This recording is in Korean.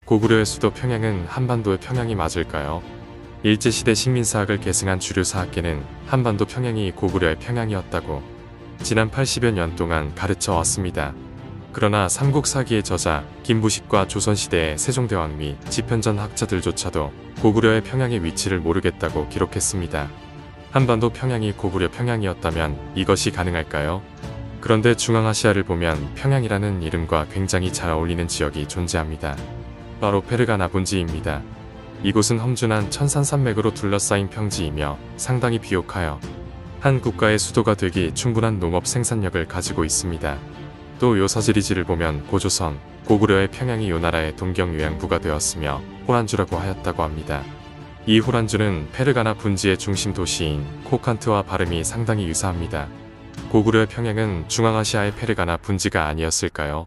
고구려의 수도 평양은 한반도의 평양이 맞을까요? 일제시대 식민사학을 계승한 주류 사학계는 한반도 평양이 고구려의 평양이었다고 지난 80여 년 동안 가르쳐 왔습니다. 그러나 삼국사기의 저자 김부식과 조선시대의 세종대왕 및 지편전 학자들조차도 고구려의 평양의 위치를 모르겠다고 기록했습니다. 한반도 평양이 고구려 평양이었다면 이것이 가능할까요? 그런데 중앙아시아를 보면 평양이라는 이름과 굉장히 잘 어울리는 지역이 존재합니다. 바로 페르가나 분지입니다. 이곳은 험준한 천산산맥으로 둘러싸인 평지이며 상당히 비옥하여 한 국가의 수도가 되기 충분한 농업 생산력을 가지고 있습니다. 또 요사지리지를 보면 고조선, 고구려의 평양이 요 나라의 동경요양부가 되었으며 호란주라고 하였다고 합니다. 이 호란주는 페르가나 분지의 중심 도시인 코칸트와 발음이 상당히 유사합니다. 고구려의 평양은 중앙아시아의 페르가나 분지가 아니었을까요?